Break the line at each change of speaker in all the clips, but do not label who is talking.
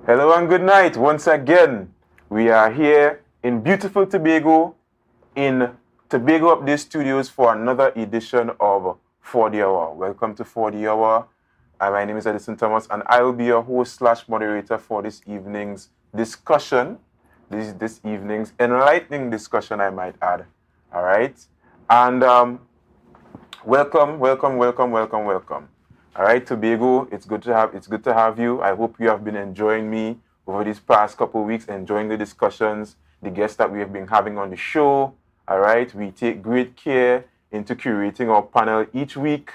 Hello and good night. Once again, we are here in beautiful Tobago, in Tobago Update Studios for another edition of For the Hour. Welcome to For the Hour. My name is Edison Thomas, and I will be your host/moderator for this evening's discussion. This evening's enlightening discussion, I might add. All right, and welcome. All right, Tobago, it's good to have you. I hope you have been enjoying me over these past couple of weeks, enjoying the discussions, the guests that we have been having on the show. All right, we take great care into curating our panel each week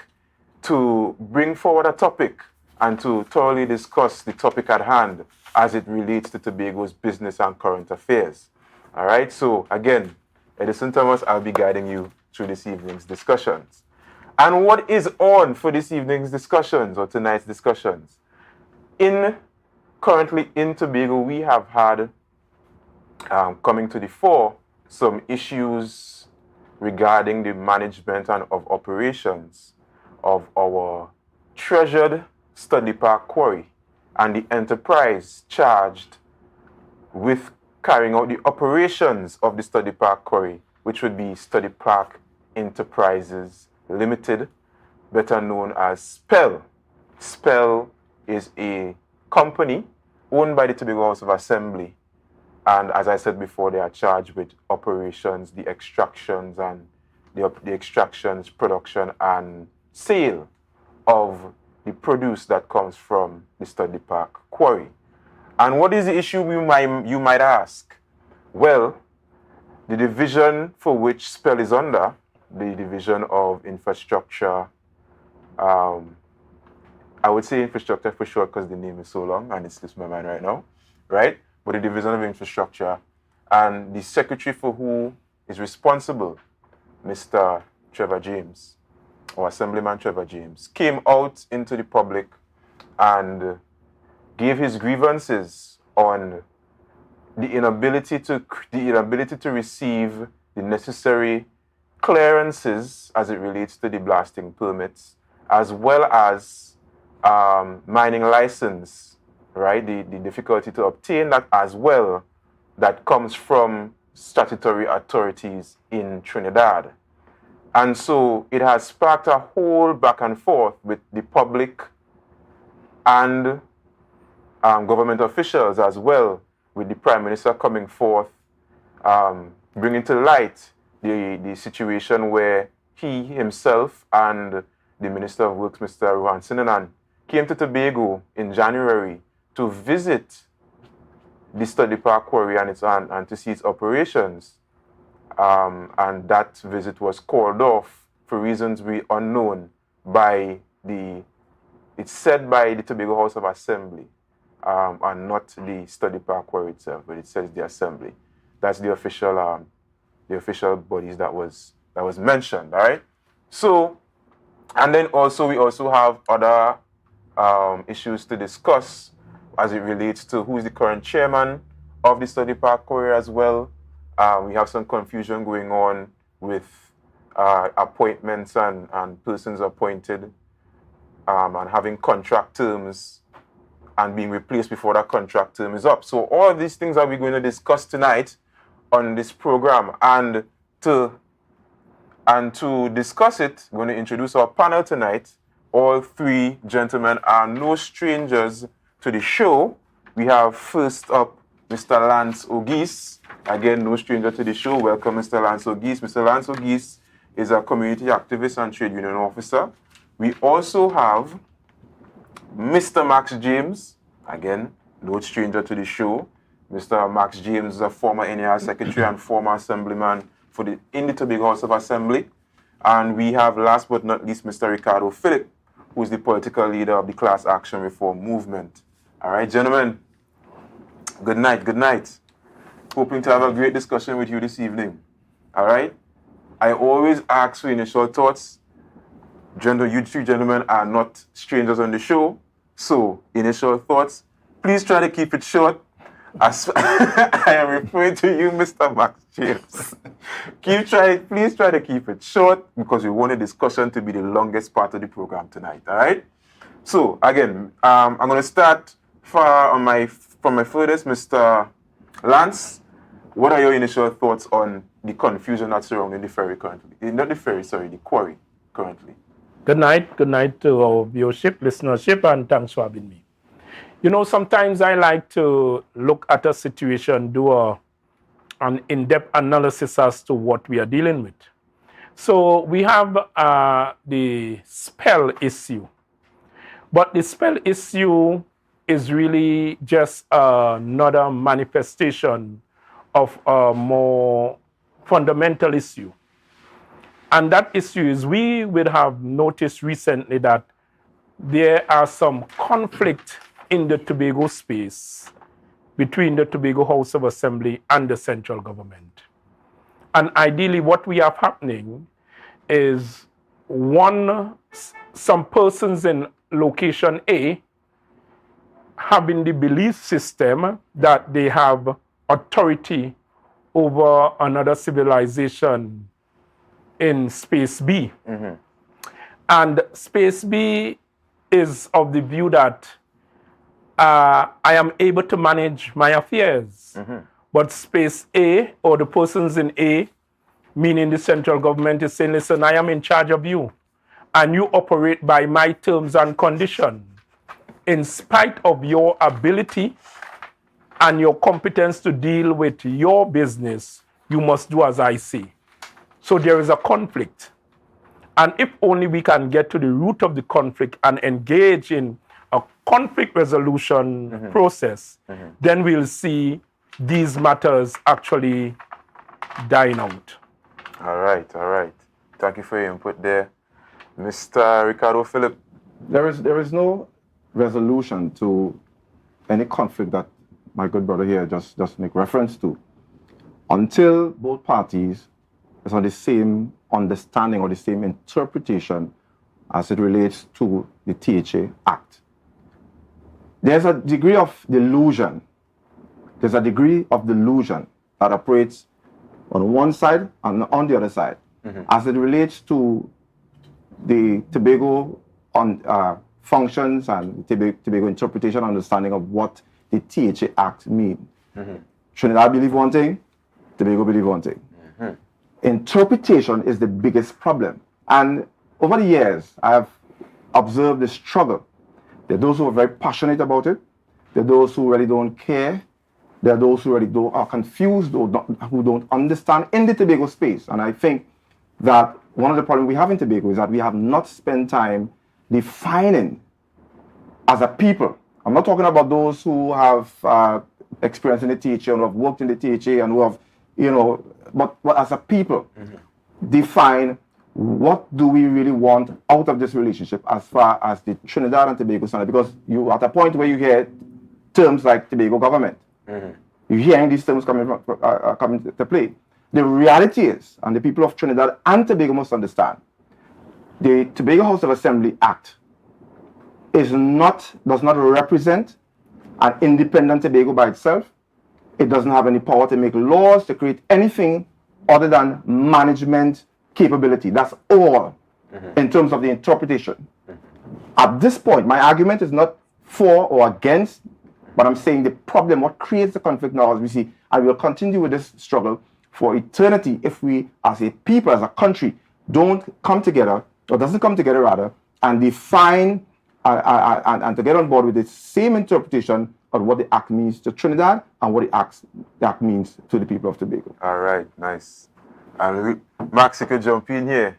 to bring forward a topic and to thoroughly discuss the topic at hand as it relates to Tobago's business and current affairs. All right, so again, Edison Thomas, I'll be guiding you through this evening's discussions. And what is on for this evening's discussions or tonight's discussions? Currently in Tobago, we have had coming to the fore some issues regarding the management and of operations of our treasured Study Park Quarry and the enterprise charged with carrying out the operations of the Study Park Quarry, which would be Study Park Enterprises Limited, better known as SPEL. SPEL is a company owned by the Tobago House of Assembly, and as I said before, they are charged with operations, the extractions, production, and sale of the produce that comes from the Study Park Quarry. And what is the issue, you might ask? Well, the division for which SPEL is under, the Division of Infrastructure, I would say infrastructure for short because the name is so long and it slips my mind right now, right? But the Division of Infrastructure, and the secretary for who is responsible, Mr. Trevor James, or Assemblyman Trevor James, came out into the public and gave his grievances on the inability to receive the necessary clearances as it relates to the blasting permits, as well as mining license, right? The difficulty to obtain that as well, that comes from statutory authorities in Trinidad. And so it has sparked a whole back and forth with the public and government officials as well, with the Prime Minister coming forth, bringing to light the situation where he himself and the Minister of Works, Mr. Ruan Sinanan, came to Tobago in January to visit the Study Park Quarry and to see its operations. And that visit was called off for reasons unknown it's said by the Tobago House of Assembly, and not the Study Park Quarry itself, but it says the Assembly. That's the official bodies that was mentioned. All right. So, and then we also have other issues to discuss as it relates to who is the current chairman of the Study Park Quarry as well. We have some confusion going on with appointments and persons appointed and having contract terms and being replaced before that contract term is up. So all of these things are we going to discuss tonight on this program. And to discuss it, we're going to introduce our panel tonight. All three gentlemen are no strangers to the show. We have first up Mr. Lance Ogis. Again, no stranger to the show. Welcome, Mr. Lance Ogis. Mr. Lance Ogis is a community activist and trade union officer. We also have Mr. Max James. Again, no stranger to the show. Mr. Max James is a former NAR secretary and former assemblyman in the Tobago House of Assembly. And we have, last but not least, Mr. Ricardo Philip, who is the political leader of the Class Action Reform Movement. All right, gentlemen, good night. Hoping to have a great discussion with you this evening. All right? I always ask for initial thoughts. You three gentlemen are not strangers on the show. So, initial thoughts. Please try to keep it short. I am referring to you, Mr. Max James. Please try to keep it short because we want a discussion to be the longest part of the program tonight. All right? So, again, I'm going to start on my from my furthest, Mr. Lance, what are your initial thoughts on the confusion that's surrounding the ferry currently? Not the ferry, sorry, the quarry currently.
Good night to our viewership, listenership, and thanks for having me. You know, sometimes I like to look at a situation, do an in-depth analysis as to what we are dealing with. So we have the spell issue. But the spell issue is really just another manifestation of a more fundamental issue. And that issue is we would have noticed recently that there are some conflict in the Tobago space between the Tobago House of Assembly and the central government. And ideally what we have happening is some persons in location A having the belief system that they have authority over another civilization in space B. Mm-hmm. And space B is of the view that I am able to manage my affairs. Mm-hmm. But space A, or the persons in A, meaning the central government, is saying, listen, I am in charge of you, and you operate by my terms and conditions. In spite of your ability and your competence to deal with your business, you must do as I say. So there is a conflict. And if only we can get to the root of the conflict and engage in a conflict resolution mm-hmm. process, mm-hmm. then we'll see these matters actually dying out.
All right. Thank you for your input there. Mr. Ricardo Philip.
There is no resolution to any conflict that my good brother here just make reference to until both parties is on the same understanding or the same interpretation as it relates to the THA Act. There's a degree of delusion. There's a degree of delusion that operates on one side and on the other side mm-hmm. as it relates to the Tobago functions and Tobago interpretation, understanding of what the THA Act means. Mm-hmm. Trinidad believe one thing, Tobago believe one thing. Mm-hmm. Interpretation is the biggest problem. And over the years, I have observed the struggle. There are those who are very passionate about it. There are those who really don't care. There are those who really are confused who don't understand in the Tobago space. And I think that one of the problems we have in Tobago is that we have not spent time defining as a people. I'm not talking about those who have experience in the THA and who have worked in the THA and who have, but as a people, mm-hmm. define what do we really want out of this relationship as far as the Trinidad and Tobago standard, because you at a point where you hear terms like Tobago government, mm-hmm. you're hearing these terms coming to play. The reality is, and the people of Trinidad and Tobago must understand, the Tobago House of Assembly Act does not represent an independent Tobago by itself. It doesn't have any power to make laws, to create anything other than management capability. That's all mm-hmm. in terms of the interpretation. Mm-hmm. At this point, my argument is not for or against, but I'm saying the problem, what creates the conflict now, as we see, and we'll continue with this struggle for eternity if we, as a people, as a country, don't come together, or doesn't come together rather, and define and to get on board with the same interpretation of what the Act means to Trinidad and what the Act means to the people of Tobago.
All right, nice. And Max, you could jump in here.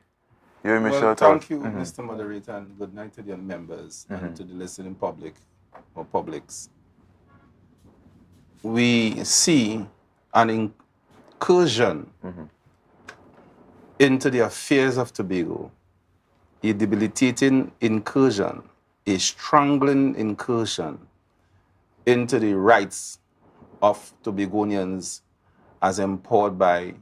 Thank you, mm-hmm. Mr. Moderator, and good night to the members mm-hmm. and to the listening public or publics. We see an incursion mm-hmm. into the affairs of Tobago, a debilitating incursion, a strangling incursion into the rights of Tobagonians as empowered by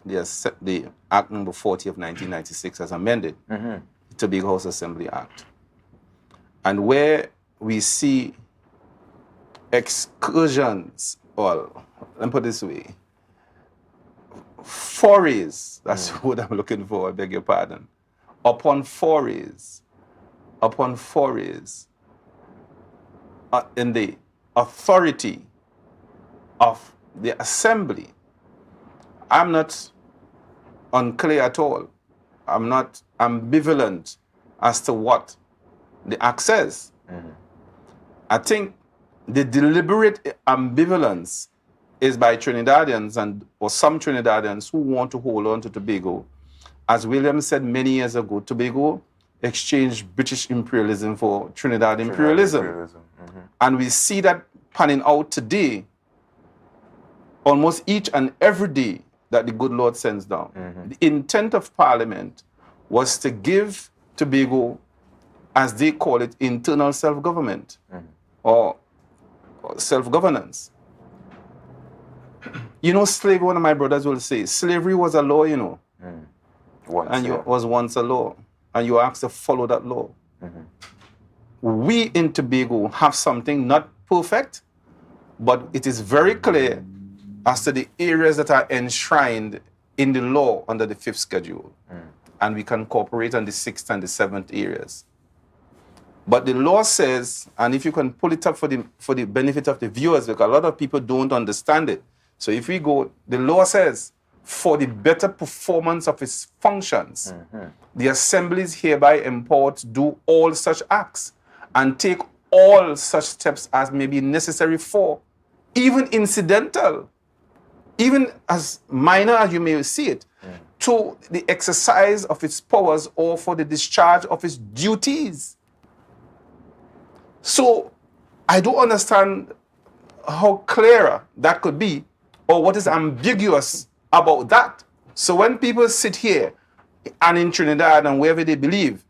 the Act number 40 of 1996 as amended, mm-hmm. the Tobago House Assembly Act. And where we see excursions, well, let me put it this way, forays, that's the word I'm looking for, I beg your pardon, upon forays in the authority of the assembly, I'm not unclear at all. I'm not ambivalent as to what the act says. I think the deliberate ambivalence is by Trinidadians or some Trinidadians who want to hold on to Tobago. As William said many years ago, Tobago exchanged British imperialism for Trinidad imperialism. And we see that panning out today, almost each and every day that the good Lord sends down. The intent of Parliament was to give Tobago, as they call it, internal self-government or self-governance. You know, slavery, one of my brothers will say, slavery was a law, you know. Was once a law. And you are asked to follow that law. We in Tobago have something not perfect, but it is very clear as to the areas that are enshrined in the law under the 5th schedule. And we can cooperate on the 6th and the 7th areas. But the law says, and if you can pull it up for the benefit of the viewers, because a lot of people don't understand it. So if we go, the law says, for the better performance of its functions, the assembly is hereby empowered to do all such acts and take all such steps as may be necessary for, even incidental, even as minor as you may see it, to the exercise of its powers or for the discharge of its duties. So I don't understand how clearer that could be or what is ambiguous about that. So when people sit here and in Trinidad and wherever they believe,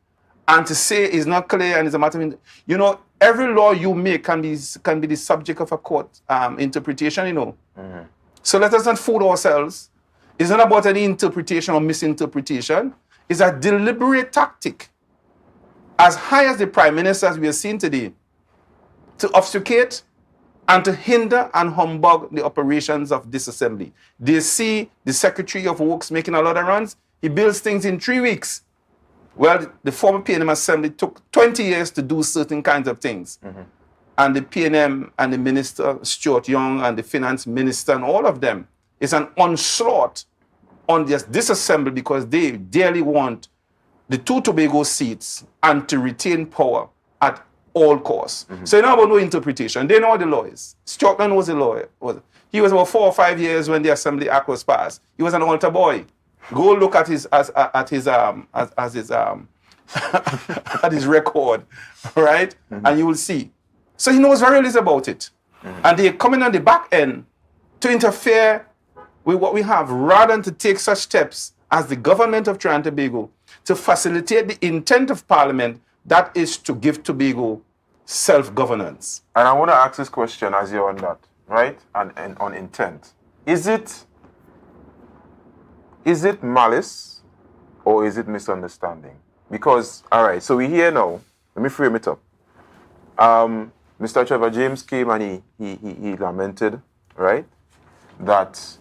and to say it's not clear and it's a matter of, you know, every law you make can be the subject of a court interpretation, you know. So let us not fool ourselves. It's not about any interpretation or misinterpretation. It's a deliberate tactic, as high as the prime ministers we are seeing today, to obfuscate and to hinder and humbug the operations of this assembly. They see the Secretary of Works making a lot of runs. He builds things in 3 weeks. Well, the former PNM assembly took 20 years to do certain kinds of things. And the PNM and the minister, Stuart Young, and the finance minister, and all of them, is an onslaught on this assembly because they dearly want the 2 Tobago seats and to retain power at all costs. So you know about no interpretation. They know what the law is. Stuart Young was a lawyer. He was about 4 or 5 years when the Assembly Act was passed. He was an altar boy. Go look at his at his record, right? And you will see. So he knows very little about it. And they're coming on the back end to interfere with what we have, rather than to take such steps as the government of Trinidad and Tobago to facilitate the intent of Parliament, that is to give Tobago self-governance.
And I want to ask this question as you're on that, right? And on intent. Is it malice or is it misunderstanding? Because, all right, so we hear now, let me frame it up. Mr. Trevor James came and he lamented, right, that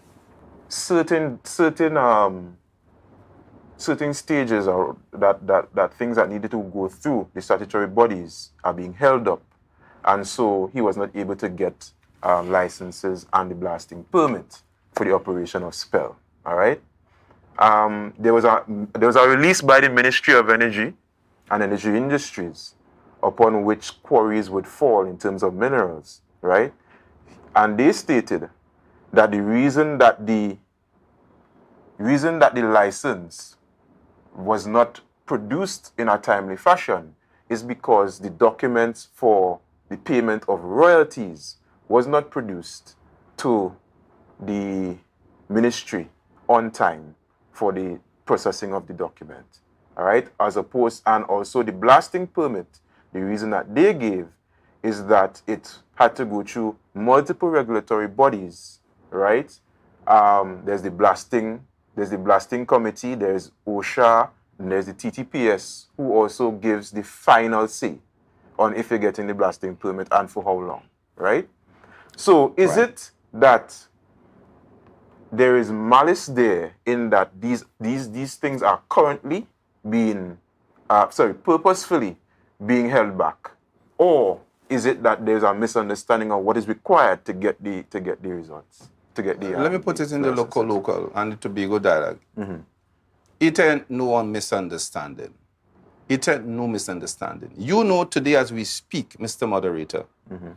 certain stages or that things that needed to go through the statutory bodies are being held up, and so he was not able to get licenses and the blasting permit for the operation of Spell. All right. There was a release by the Ministry of Energy and Energy Industries upon which quarries would fall in terms of minerals, right? And they stated that the reason that the license was not produced in a timely fashion is because the documents for the payment of royalties was not produced to the ministry on time for the processing of the document, all right? As opposed, and also the blasting permit, the reason that they gave is that it had to go through multiple regulatory bodies, right? There's the blasting committee, there's OSHA, and there's the TTPS, who also gives the final say on if you're getting the blasting permit and for how long, right? So is it that there is malice there in that these things are currently being, purposefully being held back? Or is it that there's a misunderstanding of what is required to get the results?
Let me put it in the local and the Tobago dialogue.
Mm-hmm.
It ain't no misunderstanding. It ain't no misunderstanding. You know today as we speak, Mr. Moderator,
Mm-hmm.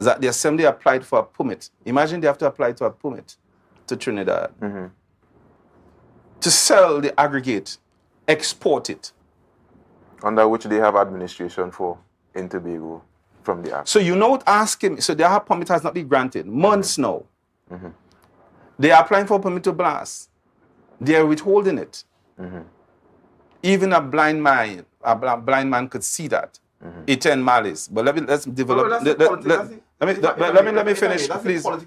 that the Assembly applied for a permit. Imagine they have to apply for a permit to Trinidad
Mm-hmm.
to sell the aggregate, export it.
Under which they have administration for in Tobago from the act.
So you know what asking, so their permit has not been granted. Months now.
Mm-hmm.
They are applying for a permit to blast. They are withholding it.
Mm-hmm.
Even a blind man could see that.
Mm-hmm.
It ain't malice. But let's develop. Let me finish, please.
Let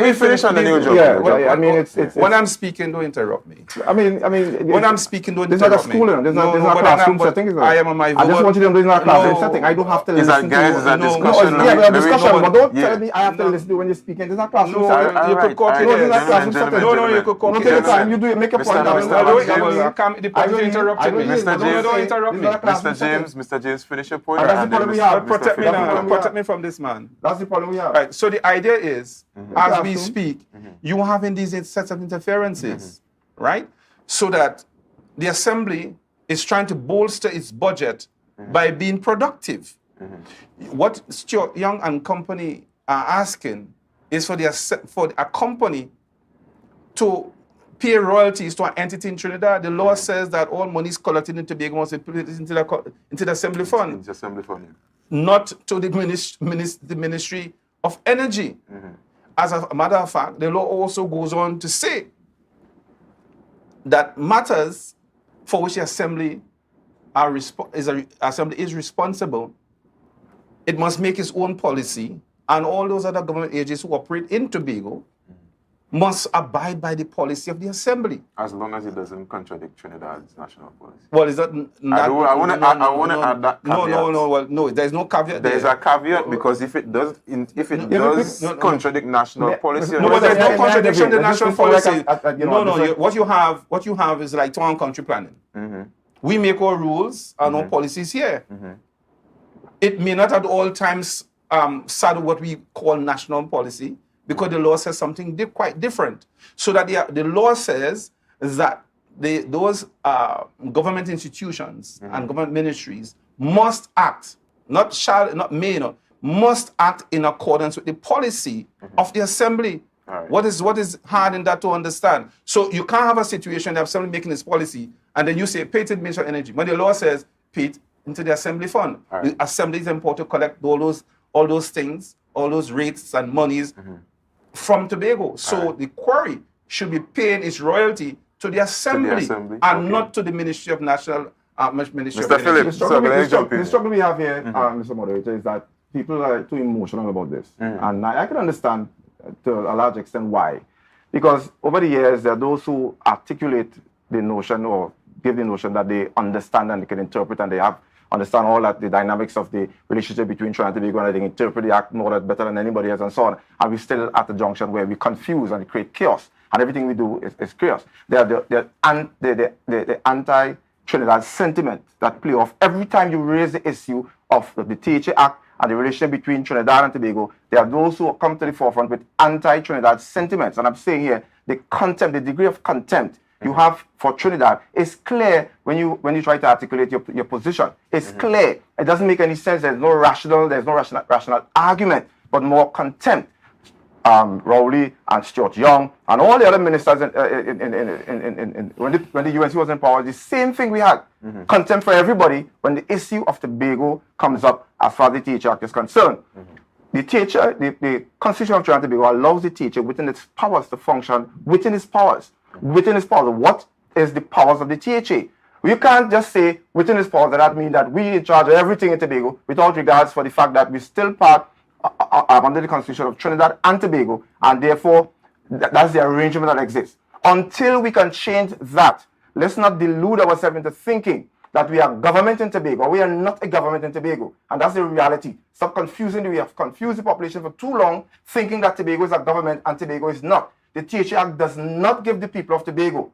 me finish on the new job.
Yeah, I mean, it's
when I'm speaking, don't interrupt me.
I mean,
When I'm speaking, don't
There's not a
interrupt me.
school, there's not a classroom setting.
I am on my
I just want you to know there's not a classroom setting. I don't have to
Is
listen
that, guys, is that
to you.
discussion?
No, yeah, discussion, but don't
yeah.
tell me I have to listen to you when you're speaking. There's not a classroom
No,
setting.
you could copy
No, there's not a classroom
Gentlemen,
setting.
No, you could
No,
copy
take your time. You do it. Make a point.
The point interrupted me. Don't interrupt me.
Mr. James, finish your point.
And that's the problem we have.
Protect me now.
That's the
Protect me from this man.
That's the problem we have.
Right. So the idea is, as we
Classroom.
speak, you having these sets of interferences, right? So that the assembly is trying to bolster its budget by being productive. What Stuart Young and company are asking is for a company to pay royalties to an entity in Trinidad. The law says that all monies collected in Tobago must be put into the assembly fund.
It's assembly fund.
Not to the Ministry of Energy. As a matter of fact, the law also goes on to say that matters for which the assembly is responsible, it must make its own policy, and all those other government agencies who operate in Tobago must abide by the policy of the assembly.
As long as it doesn't contradict Trinidad's national policy.
Well, is that
I want to add that caveat.
No, there's no caveat.
There's a caveat because if it does contradict national policy,
No, but there's no contradiction in the national policy.
No,
What you have is like town and country planning. We make our rules and our policies here. It may not at all times saddle what we call national policy, because the law says something quite different. So that the law says that those government institutions and government ministries must act, must act in accordance with the policy of the assembly.
Right.
What is hard in that to understand? So you can't have a situation the assembly making this policy and then you say pay to the Ministry of Energy. When the law says pay it into the assembly fund.
Right.
The assembly is important to collect all those things, all those rates and monies from Tobago. So the quarry should be paying its royalty to the assembly, and not to the Ministry of National Ministry
Mr.
of
Phillips,
Energy.
The struggle we have here, Mr. Moderator, is that people are too emotional about this. And I can understand to a large extent why. Because over the years, there are those who articulate the notion or give the notion that they understand and they can interpret and they understand all that the dynamics of the relationship between Trinidad and Tobago, and they can interpret the act more better than anybody else and so on. And we're still at the junction where we confuse and create chaos. And everything we do is chaos. The anti-Trinidad sentiment that play off every time you raise the issue of the THA Act and the relationship between Trinidad and Tobago. There are those who come to the forefront with anti-Trinidad sentiments. And I'm saying here, the degree of contempt you have for Trinidad is clear when you try to articulate your position. It's clear. It doesn't make any sense. There's no rational argument, but more contempt. Rowley and Stuart Young and all the other ministers when the UNC was in power, the same thing we had. Contempt for everybody when the issue of Tobago comes up as far as the THA Act is concerned. The Constitution of Trinidad and Tobago allows the THA within its powers to function within its powers. Within its powers. What is the powers of the THA? We can't just say within its powers that means that we in charge of everything in Tobago without regards for the fact that we still part under the Constitution of Trinidad and Tobago, and therefore that's the arrangement that exists. Until we can change that, let's not delude ourselves into thinking that we are government in Tobago. We are not a government in Tobago, and that's the reality. Stop confusing. We have confused the population for too long, thinking that Tobago is a government and Tobago is not. The THA Act does not give the people of Tobago,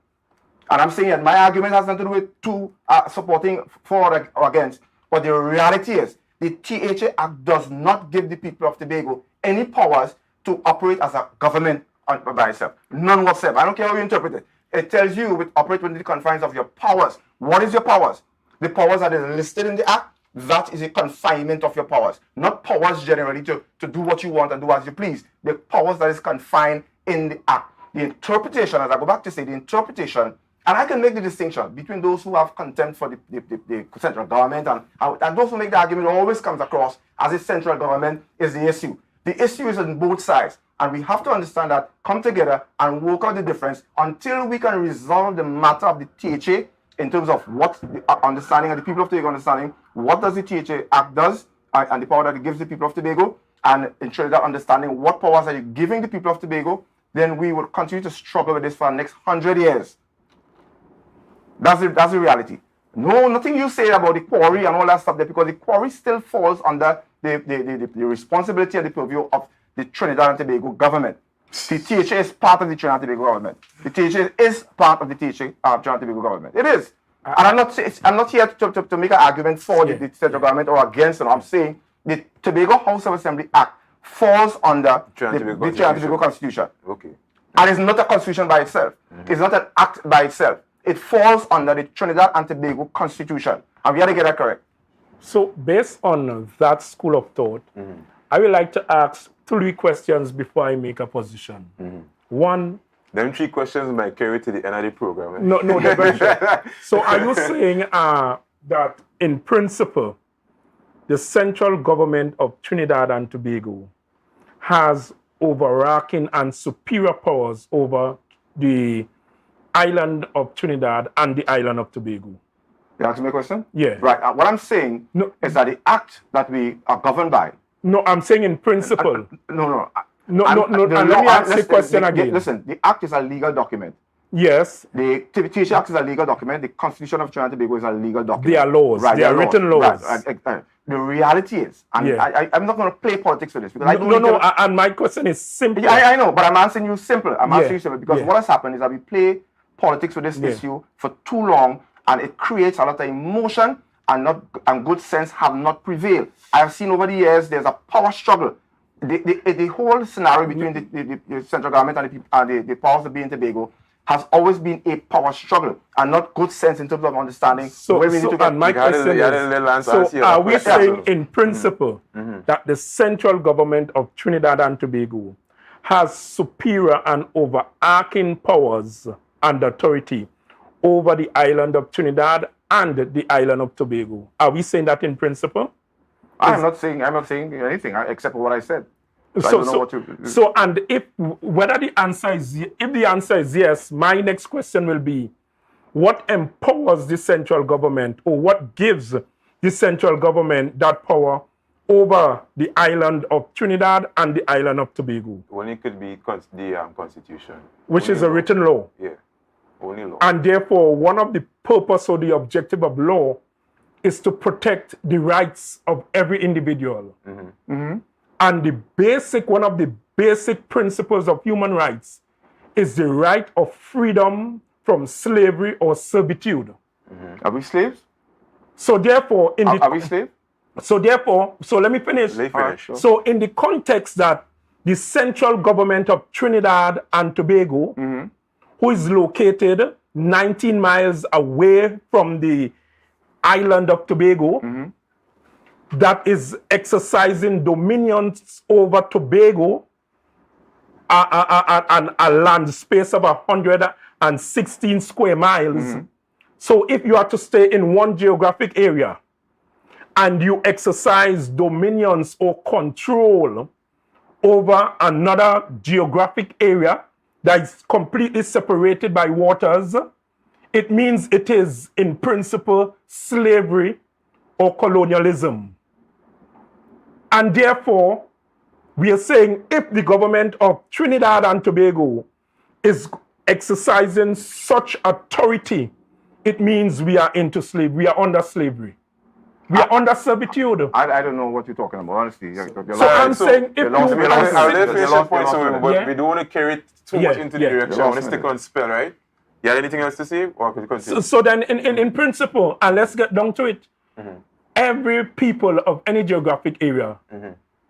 and I'm saying that my argument has nothing to do with supporting for or against, but the reality is the THA Act does not give the people of Tobago any powers to operate as a government by itself. None whatsoever. I don't care how you interpret it. It tells you to operate within the confines of your powers. What is your powers? The powers that is listed in the Act, that is a confinement of your powers. Not powers generally to do what you want and do as you please. The powers that is confined in the Act. The interpretation, as I go back to say, the interpretation, and I can make the distinction between those who have contempt for the central government and those who make the argument always comes across as the central government is the issue. The issue is on both sides, and we have to understand that, come together and work out the difference until we can resolve the matter of the THA in terms of what the understanding of the people of Tobago understanding, what does the THA Act does, and the power that it gives the people of Tobago, and ensure that understanding what powers are you giving the people of Tobago, then we will continue to struggle with this for the next 100 years. That's the reality. No, nothing you say about the quarry and all that stuff there, because the quarry still falls under the responsibility and the purview of the Trinidad and Tobago government. The THA is part of the Trinidad and Tobago government. The THA is part of the THA Trinidad and Tobago government. It is. And I'm not here to make an argument for the central government or against it. I'm saying the Tobago House of Assembly Act falls under the Trinidad and Tobago Constitution.
Okay.
And it's not a constitution by itself. It's not an act by itself. It falls under the Trinidad and Tobago Constitution. And we have to get that correct.
So based on that school of thought, I would like to ask 3 questions before I make a position. One.
Them 3 questions might carry to the end of the program. Eh?
No, they're very short. So are you saying that in principle, the central government of Trinidad and Tobago has overarching and superior powers over the island of Trinidad and the island of Tobago?
You ask me a question?
Yeah.
Right. What I'm saying is that the act that we are governed by.
No, I'm saying in principle.
No.
And let me ask the question again.
Listen, the act is a legal document.
Yes.
The THA Act is a legal document. The Constitution of Trinidad and Tobago is a legal document.
They are laws.
Right,
they are written laws.
Right. The reality is, and I'm not going to play politics with this. Because
and my question is simple.
Yeah, I know, but I'm answering you simple. I'm answering you simple because what has happened is that we play politics with this issue for too long, and it creates a lot of emotion, and good sense have not prevailed. I have seen over the years there's a power struggle. The whole scenario between the central government and the powers that be in Tobago has always been a power struggle and not good sense in terms of understanding where we need to get.
And my question is, are we saying in principle that the central government of Trinidad and Tobago has superior and overarching powers and authority over the island of Trinidad and the island of Tobago? Are we saying that in principle?
I'm not saying anything except for what I said.
And if the answer is yes, my next question will be, what empowers the central government, or what gives the central government that power over the island of Trinidad and the island of Tobago?
Only could be the Constitution,
which
only
is a written law.
Yeah, only law.
And therefore, one of the purpose or the objective of law is to protect the rights of every individual. And one of the basic principles of human rights is the right of freedom from slavery or servitude.
Are we slaves?
So therefore,
are we slaves?
So let me finish.
Sure.
So in the context that the central government of Trinidad and Tobago, who is located 19 miles away from the island of Tobago, that is exercising dominion over Tobago, a land space of 116 square miles. So if you are to stay in one geographic area and you exercise dominions or control over another geographic area that is completely separated by waters, it means it is in principle slavery or colonialism. And therefore, we are saying if the government of Trinidad and Tobago is exercising such authority, it means we are into slavery. We are under slavery. We are under servitude.
I don't know what you're talking about, honestly.
I'm saying if
we don't want to carry it too much into the direction. I want to stick on spell, right? You had anything else to say? Or could you continue?
So then, in principle, and let's get down to it, every people of any geographic area,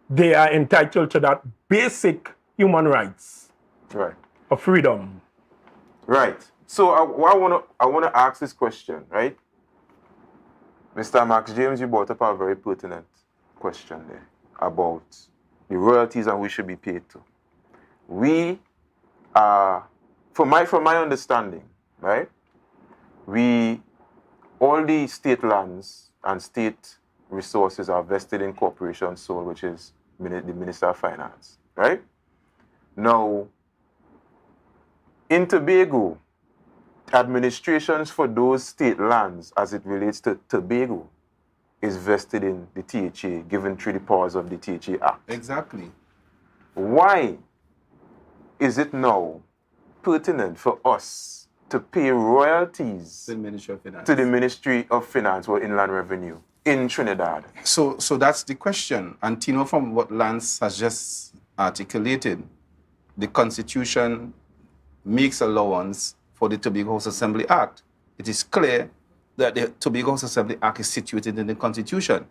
they are entitled to that basic human rights
Right.
of freedom.
Right. So I want to ask this question, right? Mr. Max James, you brought up a very pertinent question there about the royalties and we should be paid to. We are, from my understanding, right? All the state lands and state resources are vested in Corporation Sole, which is the Minister of Finance, right? Now, in Tobago, administrations for those state lands as it relates to Tobago is vested in the THA, given through the powers of the THA Act.
Exactly.
Why is it now pertinent for us to pay royalties
The Ministry of Finance.
to the Ministry of Finance or Inland Revenue in Trinidad?
So that's the question. And Tino, from what Lance has just articulated, the Constitution makes allowance for the Tobago House Assembly Act. It is clear that the Tobago House Assembly Act is situated in the Constitution.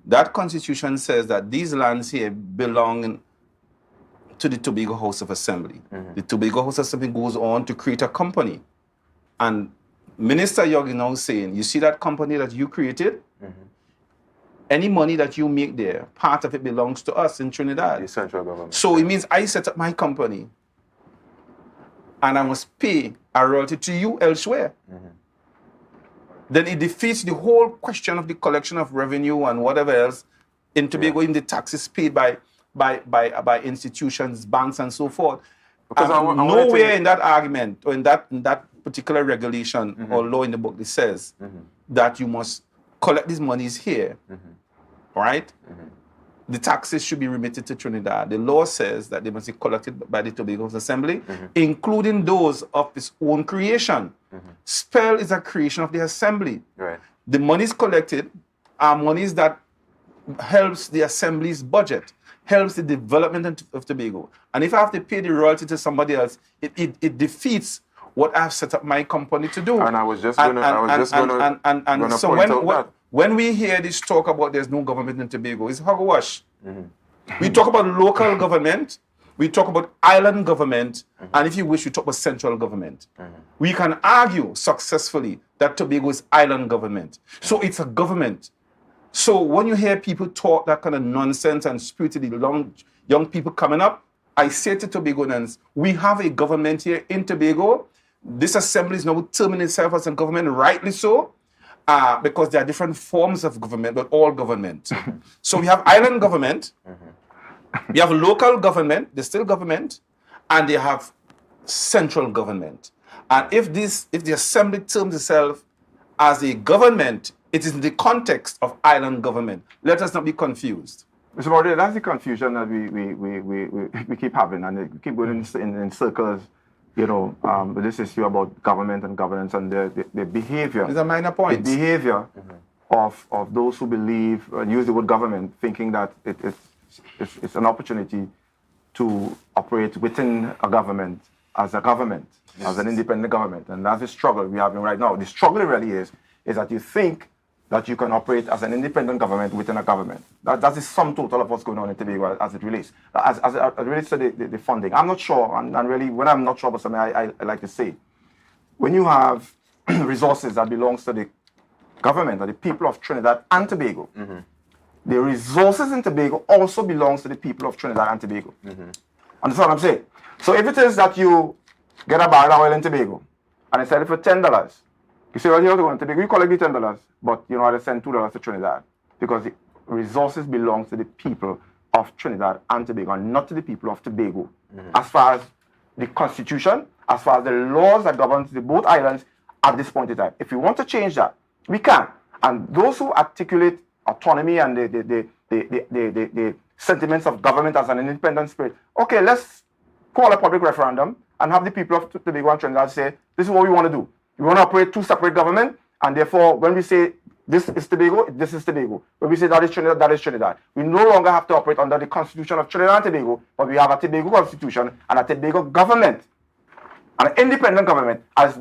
That Constitution says that these lands here belong to the Tobago House of Assembly. The Tobago House of Assembly goes on to create a company. And Minister Yogi now saying, you see that company that you created? Any money that you make there, part of it belongs to us in Trinidad.
The central government.
So it means I set up my company and I must pay a royalty to you elsewhere. Then it defeats the whole question of the collection of revenue and whatever else in Tobago, in the taxes paid by institutions, banks, and so forth.
Because
Nowhere in that argument or in that particular regulation or law in the book, it says that you must collect these monies here, right? The taxes should be remitted to Trinidad. The law says that they must be collected by the Tobago Assembly, including those of its own creation. Spell is a creation of the Assembly.
Right.
The monies collected are monies that helps the Assembly's budget, helps the development of Tobago. And if I have to pay the royalty to somebody else, it defeats what I've set up my company to do.
And I was just going to
so
point out that.
When we hear this talk about there's no government in Tobago, it's hogwash. We talk about local government, we talk about island government, and if you wish, we talk about central government. We can argue successfully that Tobago is island government. So it's a government. So when you hear people talk that kind of nonsense and spirited young people coming up, I say to Tobagonians, we have a government here in Tobago. This assembly is now terming itself as a government, rightly so, because there are different forms of government, but all government. So we have island government, we have local government, there's still government, and they have central government. And if the assembly terms itself as a government, it is in the context of island government. Let us not be confused.
Mr. Morley, that's the confusion that we keep having, and we keep going in circles, with this issue about government and governance and the behavior.
It's a minor point.
The behavior of those who believe and use the word government, thinking that it's an opportunity to operate within a government, as an independent government. And that's the struggle we're having right now. The struggle really is that you think that you can operate as an independent government within a government. That's the sum total of what's going on in Tobago as it relates. As it relates to the funding. I'm not sure, and really, when I'm not sure about something, I like to say, when you have resources that belongs to the government or the people of Trinidad and Tobago, the resources in Tobago also belongs to the people of Trinidad and Tobago. Understand what I'm saying? So if it is that you get a barrel of oil in Tobago and I sell it for $10, you say, well, you have to go in Tobago, you collect the $10, but you know how to send $2 to Trinidad because the resources belong to the people of Trinidad and Tobago and not to the people of Tobago. As far as the Constitution, as far as the laws that govern the both islands at this point in time. If we want to change that, we can. And those who articulate autonomy and the sentiments of government as an independent spirit, okay, let's call a public referendum and have the people of Tobago and Trinidad say, this is what we want to do. We want to operate two separate governments, and therefore, when we say this is Tobago, this is Tobago. When we say that is Trinidad, that is Trinidad. We no longer have to operate under the Constitution of Trinidad and Tobago, but we have a Tobago Constitution and a Tobago government, an independent government, as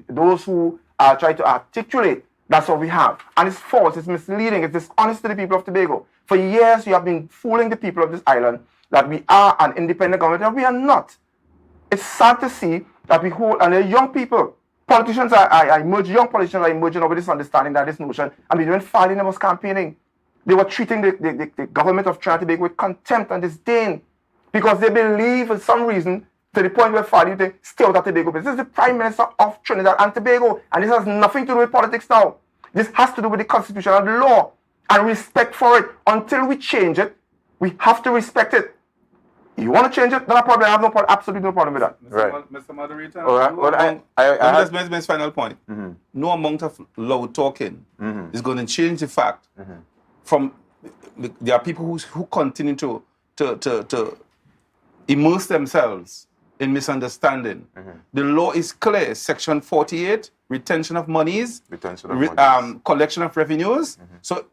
those who are trying to articulate That's what we have. And it's false, it's misleading, it's dishonest to the people of Tobago. For years, you have been fooling the people of this island that we are an independent government, and we are not. It's sad to see that we hold, and the young people, politicians young politicians are emerging over this understanding that this notion, and we even fighting them was campaigning. They were treating the government of Trinidad and Tobago with contempt and disdain because they believe for some reason to the point where Fadi they stay out of Tobago. This is the Prime Minister of Trinidad and Tobago, and this has nothing to do with politics now. This has to do with the Constitution and the law and respect for it. Until we change it, we have to respect it. You want to change it? Not a problem. I have absolutely no problem with that.
Right.
Mr. Moderator,
All right. Well,
I just made my final point. No amount of loud talking is going to change the fact from there are people who continue to immerse themselves in misunderstanding. The law is clear. Section 48, retention of monies, collection of revenues. So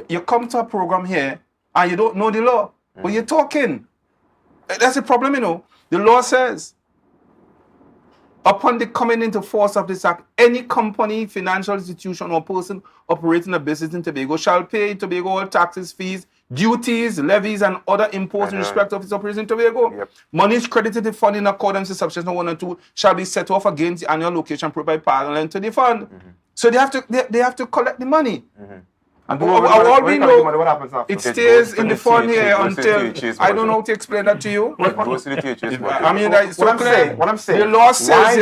you come to a program here and you don't know the law, but you're talking. That's the problem, you know. The law says, upon the coming into force of this act, any company, financial institution, or person operating a business in Tobago shall pay Tobago all taxes, fees, duties, levies, and other imposts in respect of its operation in Tobago. Monies credited to the fund in accordance with subsection 1 and 2 shall be set off against the annual location provided by Parliament to the fund. So they have to collect the money.
And
all we know,
what happens after?
it stays in the fund here until I don't know how to explain that to you. I mean, it's so clear.
What I'm saying,
the law says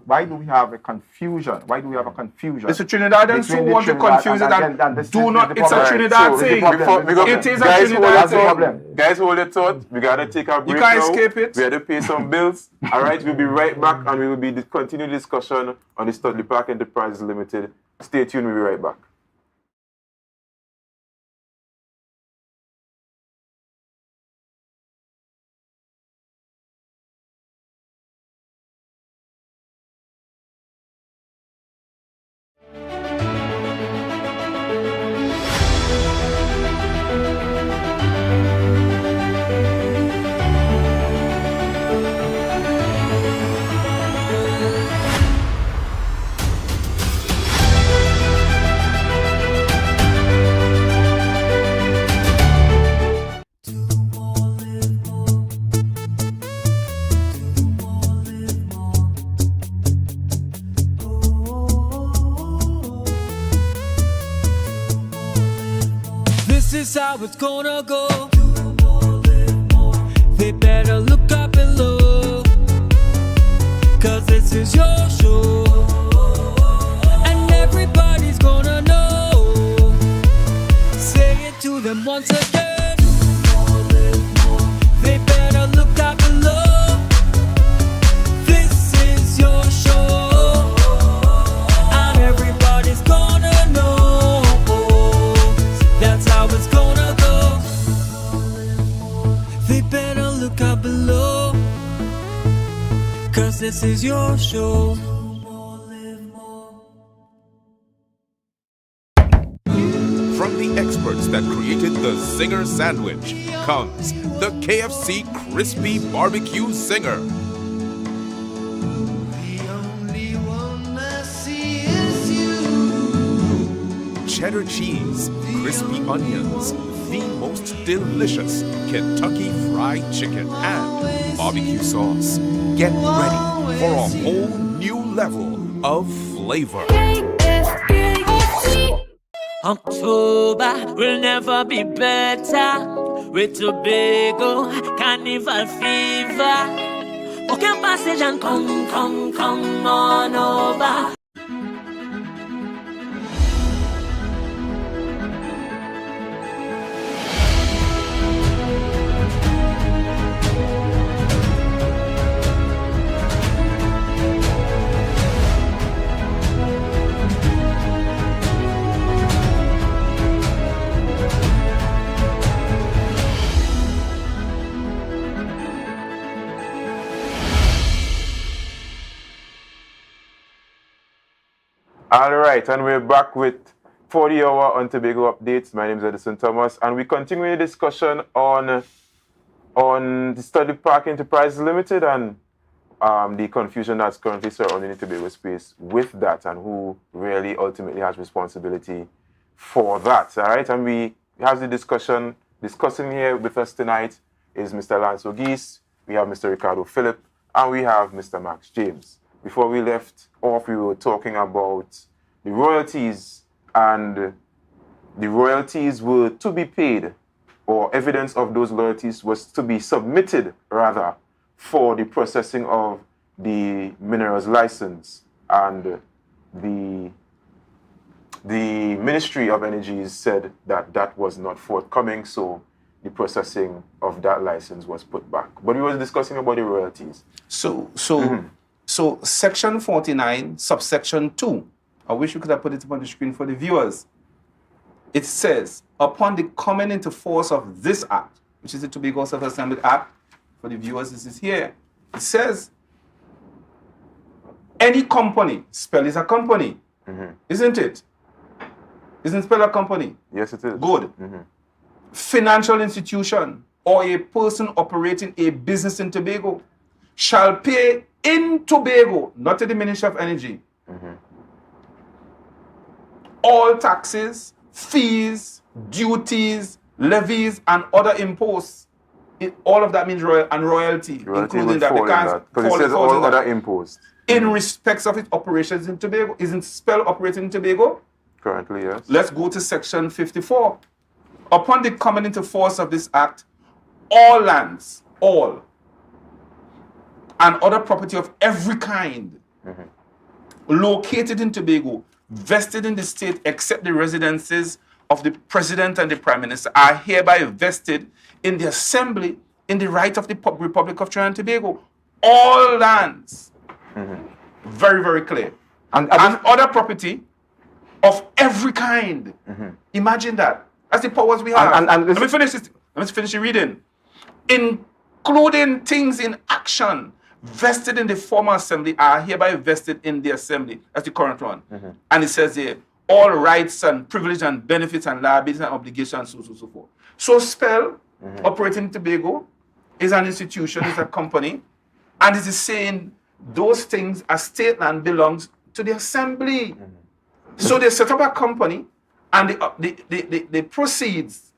why do we have a confusion? Why do we have a confusion?
It's a Trinidadians who want to confuse it and do not. It's a Trinidad thing. It is a Trinidad thing.
Guys, hold your thought. We gotta take a break.
You can't
now.
escape it.
We gotta pay some bills. All right, we'll be right back, and we will be continue discussion on the Studley Park Enterprises Limited. Stay tuned. We'll be right back.
This is how it's gonna go. They better look up below, 'cause this is your show, and everybody's gonna know. Say it to them once again. They better look up below. This is your show, and everybody's gonna know. That's how it's gonna go. They better look up below, 'cause this is your show.
From the experts that created the Zinger sandwich comes the KFC Crispy Barbecue Zinger. Cheddar cheese, crispy onions, the most delicious Kentucky Fried Chicken, and barbecue sauce. Get ready for a whole new level of flavor.
October will never be better with Tobago Carnival fever. Book your passage and come on over.
All right, and we're back with 40 Hour on Tobago Updates. My name is Edison Thomas, and we continue the discussion on the Studley Park Enterprises Limited, and the confusion that's currently surrounding the Tobago space with that, and who really ultimately has responsibility for that. All right, and we have the discussing here with us tonight is Mr. Lance Ogis, we have Mr. Ricardo Phillip, and we have Mr. Max James. Before we left off, we were talking about the royalties, and the royalties were to be paid, or evidence of those royalties was to be submitted, rather, for the processing of the minerals license. And the Ministry of Energy said that that was not forthcoming, so the processing of that license was put back. But we were discussing about the royalties.
So Section 49, subsection 2, I wish we could have put it up on the screen for the viewers. It says, upon the coming into force of this act, which is the Tobago Self-Assembly Act, for the viewers, this is here. It says, any company, spell is a company, isn't it? Isn't spell a company?
Yes, it is.
Good. Financial institution or a person operating a business in Tobago shall pay in Tobago, not to the Ministry of Energy, all taxes, fees, duties, levies, and other imposts. All of that means royalty, including that.
Because it says all other imposts.
In respects of its operations in Tobago. Isn't spell operating in Tobago?
Currently, yes.
Let's go to section 54. Upon the coming into force of this act, all lands, all, and other property of every kind located in Tobago, vested in the state except the residences of the President and the Prime Minister, are hereby vested in the Assembly in the right of the Republic of Trinidad and Tobago. All lands. Very, very clear. And other property of every kind. Imagine that. That's the powers we have. Let me finish this. Let me finish the reading. Including things in action vested in the former assembly are hereby vested in the assembly. That's the current one. And it says here, all rights and privileges and benefits and liabilities and obligations, so forth. So spell, operating in Tobago, is an institution, is a company, and it is saying those things as state land belongs to the assembly. So they set up a company, and the proceeds,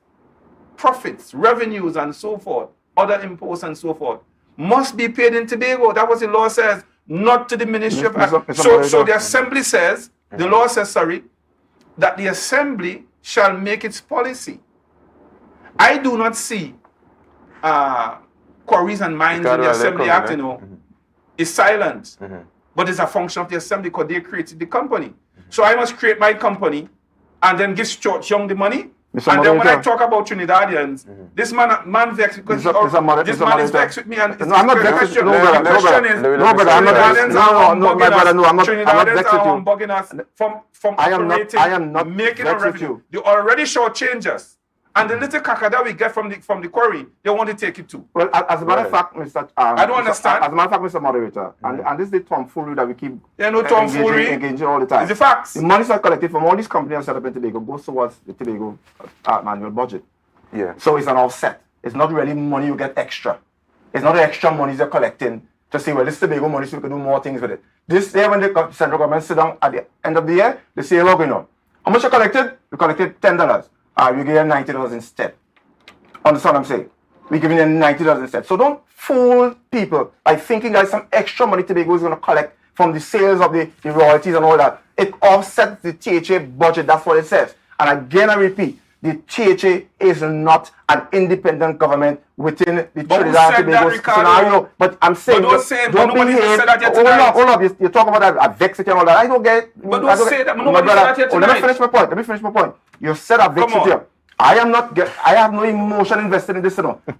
profits, revenues, and so forth, other imposts and so forth, must be paid in Tobago. That was the law says, not to the Ministry of Energy. So the assembly says, the law says, that the assembly shall make its policy. I do not see quarries and mines in the Assembly Act, is silent. But it's a function of the assembly because they created the company. So I must create my company and then give George Young the money. And then when I talk about Trinidadians, this man vexed because this man is vexed with me. And
I'm not vexed with you. No, brother, I'm not vexed with you.
Bugging us from operating,
I am not
making a
vexed with
revenue.
you.
They already shortchange us. And the little caca that we get from the quarry, they want to take it too.
Well, as a matter of fact, Mr.
I don't understand.
As a matter of fact, Mr. Moderator, and this is the tomfoolery that we keep engaging all the time.
It's the facts.
The monies are collected from all these companies set up in Tobago goes towards the Tobago annual budget.
Yeah.
So it's an offset. It's not really money you get extra. It's not extra money you're collecting to say, well, this is Tobago money, so we can do more things with it. This year, when the central government sit down at the end of the year, they say, look, how much you collected? You collected $10. We give you $90 instead. Understand what I'm saying? We're giving you $90 instead. So don't fool people by thinking that some extra money Tobago is going to collect from the sales of the royalties and all that. It offsets the THA budget. That's what it says. And again, I repeat, the THA is not an independent government within the Trinidad and Tobago scenario. But I'm saying, don't be here. Hold up. You talk about that, vexity and all that. I don't get it.
But don't say that. Nobody said that yet tonight.
Let me finish my point. You said a vexity. I have no emotion invested in this.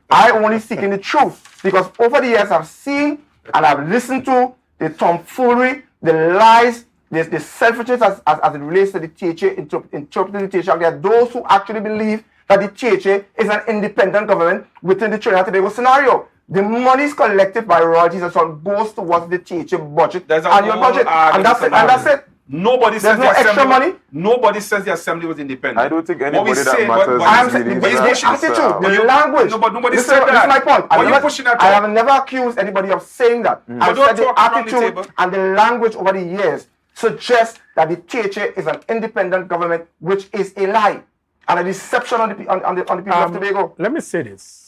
I only seeking the truth. Because over the years, I've seen and I've listened to the tomfoolery, the lies, the selfishness as it relates to the THA, interpreting the THA. There are those who actually believe that the THA is an independent government within the Trinidad and Tobago scenario. The money is collected by royalties and so on goes towards the THA budget, annual budget. And that's it.
Nobody says
There's no
the assembly.
extra money?
Nobody says the assembly was independent.
I don't think
What we
anybody that
say-
matters
what-
I am
is
saying
leading
the
that,
attitude,
Mr.
the
you-
language.
no, but nobody
This
said
is- This is
that.
my point.
Why you pushing that
I
up?
have never accused anybody of saying that.
But
I've
don't
said the
talk around the
attitude
table.
and the language over the years suggests that the THA is an independent government, which is a lie and a deception on the people of Tobago.
Let me say this.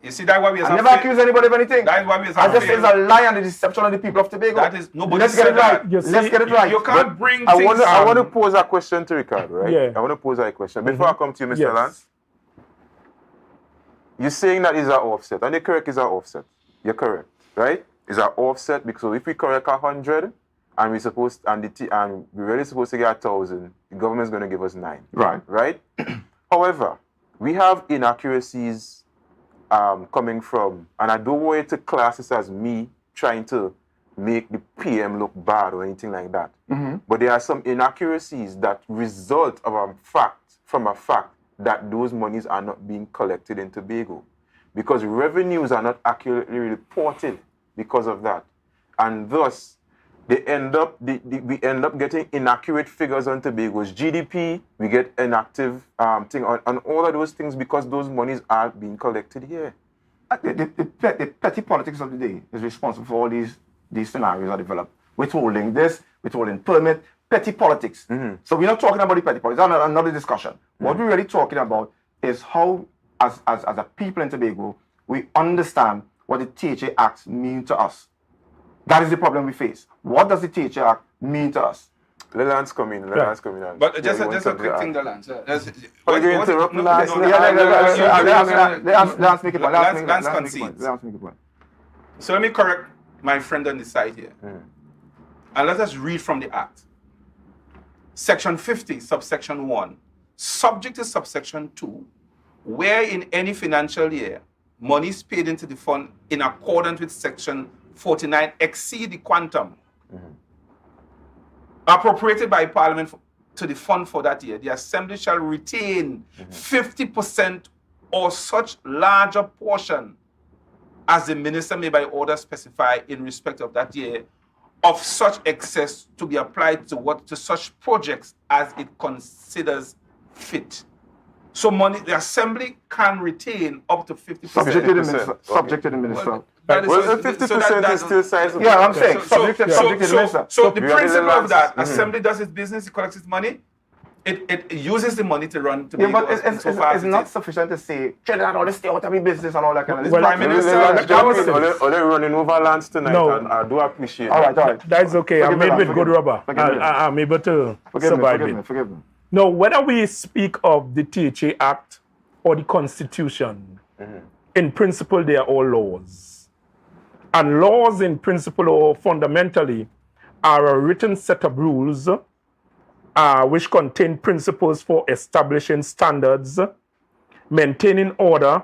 You see, that's why we
I never accused anybody of anything.
That is why we
I just say it's a lie and a deception on the people of Tobago.
That is- nobody
Let's get
said
it right.
that.
You
Let's
see,
get it right.
You can't bring
I
things.
want to pose a question to Ricardo, right?
Yeah.
I want to pose a question. Before I come to you, Mr.
Yes.
Lance, you're saying that is an offset, and you're correct, is an offset. You're correct, right? It's an offset because if we correct 100, and we're really supposed to get 1,000, the government's going to give us 9. Right? However, we have inaccuracies coming from, and I don't want it to class this as me trying to make the PM look bad or anything like that. But there are some inaccuracies that result from a fact that those monies are not being collected in Tobago, because revenues are not accurately reported because of that, and thus we end up getting inaccurate figures on Tobago's GDP. We get inactive thing on all of those things because those monies are being collected here.
The petty politics of the day is responsible for all these scenarios that develop. Withholding this, withholding permit, petty politics. So we're not talking about the petty politics. That's another discussion. What we're really talking about is how, as a people in Tobago, we understand what the THA Act mean to us. That is the problem we face. What does the THA Act mean to us?
Let Lance come in. Lance come in.
But just a quick thing, the Lance.
Lance make it
Lance concedes. So let me correct my friend on the side here. And let us read from the Act. Section 50, subsection 1. Subject to subsection 2, where in any financial year, monies paid into the fund in accordance with section 49 exceed the quantum appropriated by Parliament to the fund for that year, the Assembly shall retain 50% or such larger portion as the Minister may by order specify in respect of that year of such excess to be applied to such projects as it considers fit. So the Assembly can retain up to 50%.
Subject to the minister. Subject to the minister.
Well, 50% is still sizable.
Yeah, I'm saying subject to the minister.
So the principle of that, Assembly does its business, it collects its money, it uses the money to run to
but it's not sufficient to say, Trinidad, all this stay out of my business and all that kind of stuff.
Prime Minister,
only running over Lance tonight,
No.
and I do appreciate
All right.
That's okay. I'm made with good rubber. I'm able to survive it.
Forgive me.
Now, whether we speak of the THA Act or the Constitution, in principle, they are all laws. And laws, in principle or fundamentally, are a written set of rules which contain principles for establishing standards, maintaining order,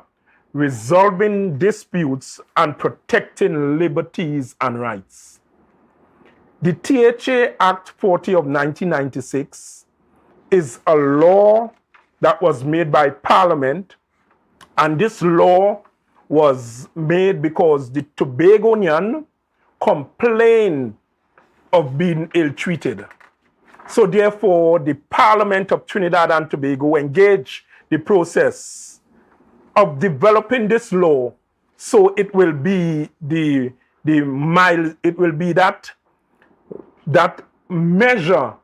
resolving disputes, and protecting liberties and rights. The THA Act 40 of 1996 is a law that was made by Parliament, and this law was made because the Tobagonian complained of being ill-treated. So therefore, the Parliament of Trinidad and Tobago engaged the process of developing this law, so it will be that measure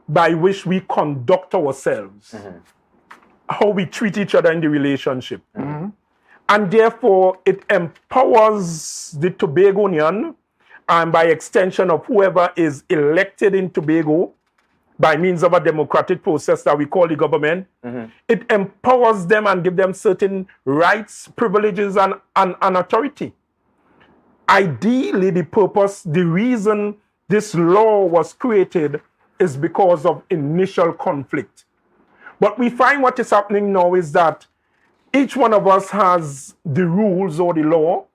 by which we conduct ourselves, how we treat each other in the relationship. And therefore, it empowers the Tobagonian, and by extension of whoever is elected in Tobago, by means of a democratic process that we call the government, it empowers them and gives them certain rights, privileges, and authority. Ideally, the reason this law was created is because of initial conflict. But we find what is happening now is that each one of us has the rules or the law,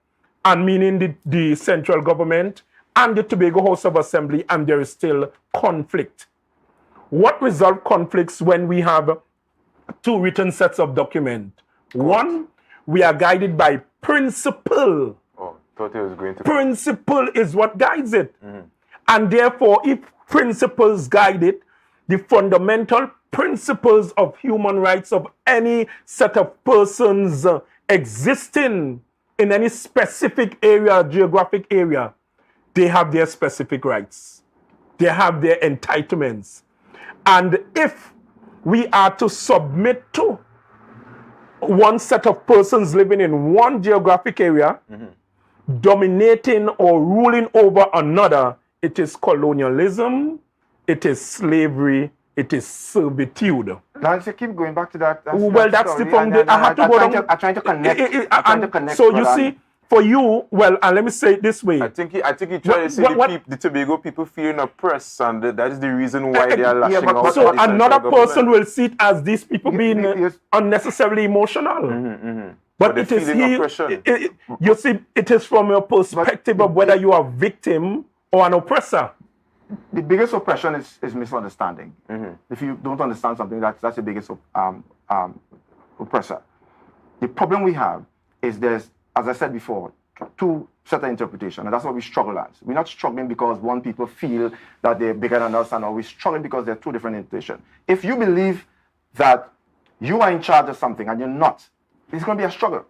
and meaning the central government and the Tobago House of Assembly, and there is still conflict. What resolve conflicts when we have two written sets of documents? One, we are guided by principle.
Oh, thought he was going to.
Principle is what guides it. And therefore, if principles guide it, the fundamental principles of human rights of any set of persons existing in any specific area, geographic area, they have their specific rights. They have their entitlements. And if we are to submit to one set of persons living in one geographic area, dominating or ruling over another, it is colonialism, it is slavery, it is servitude.
Lance, you keep going back to that.
That's the foundation. I have to go down.
I'm trying to connect.
So you see, for you, well, and let me say it this way.
I think he tried to say the Tobago people feeling oppressed, and that is the reason why they are lashing out.
So another person will see it as these people being unnecessarily emotional. But it is you see, it is from your perspective of whether you are a victim or an oppressor.
The biggest oppression is misunderstanding. If you don't understand something, that's the biggest oppressor. The problem we have is there's, as I said before, two set of interpretation, and that's what we struggle as. We're not struggling because one people feel that they're bigger than us, and we're struggling because there are two different interpretations. If you believe that you are in charge of something and you're not, it's going to be a struggle.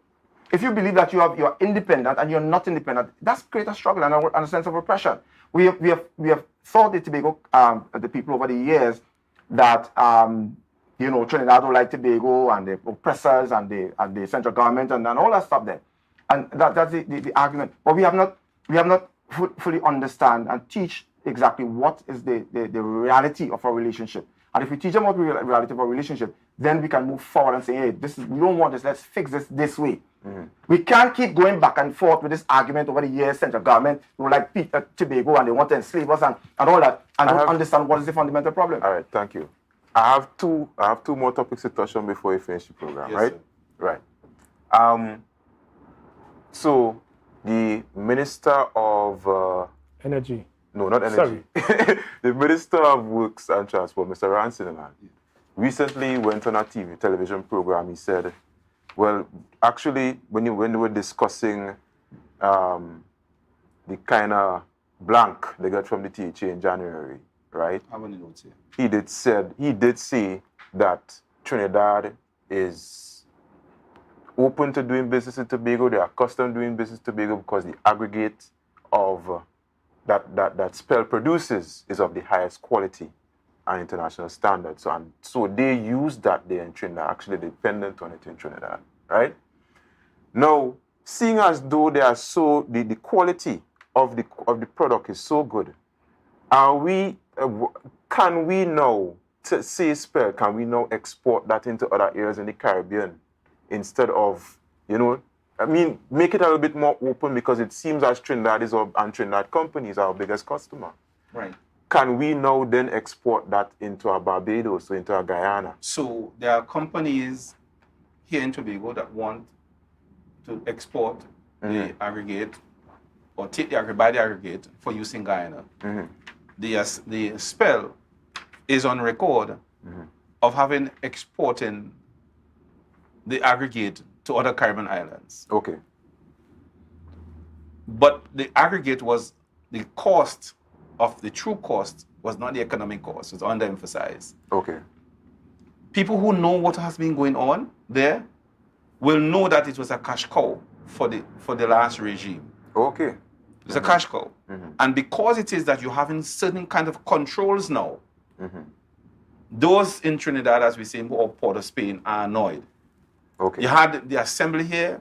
If you believe that you're independent and you're not independent, that's create a struggle and a sense of oppression. We have thought the Tobago, the people over the years that Trinidad don't like Tobago and the oppressors and the central government and all that stuff there, and that's the argument. But we have not fully understand and teach exactly what is the reality of our relationship. And if we teach them what the reality of our relationship, then we can move forward and say, hey, we don't want this. Let's fix this way. We can't keep going back and forth with this argument over the years. Central government who like Tobago and they want to enslave us and all that, and don't understand what is the fundamental problem.
All right, thank you. I have two more topics to touch on before we finish the program,
Yes,
right?
sir.
Right. So the Minister of
Energy.
No, not energy. The Minister of Works and Transport, Mr. Ransinalan, recently went on a television program. He said, well, actually, when they were discussing the kind of blank they got from the THA in January, right?
How many notes here?
He did say that Trinidad is open to doing business in Tobago. They are accustomed to doing business in Tobago because the aggregate of that Spell produces is of the highest quality and international standards. So they use that there in Trinidad, actually dependent on it in Trinidad, right? Now, seeing as though they are so, the quality of the product is so good, can we now, to say Spell, can we now export that into other areas in the Caribbean instead of, make it a little bit more open, because it seems as Trinidad and Trinidad companies are our biggest customer.
Right.
Can we now then export that into a Barbados or into a Guyana?
So there are companies here in Tobago that want to export the aggregate or buy the aggregate for use in Guyana. The Spell is on record of having exporting the aggregate to other Caribbean islands.
Okay.
But the aggregate was the cost of the true cost was not the economic cost. It's underemphasized.
Okay.
People who know what has been going on there will know that it was a cash cow for the last regime.
Okay.
It's a cash cow. And because it is that you're having certain kind of controls now, those in Trinidad, as we say, or Port of Spain, are annoyed.
Okay.
You had the assembly here,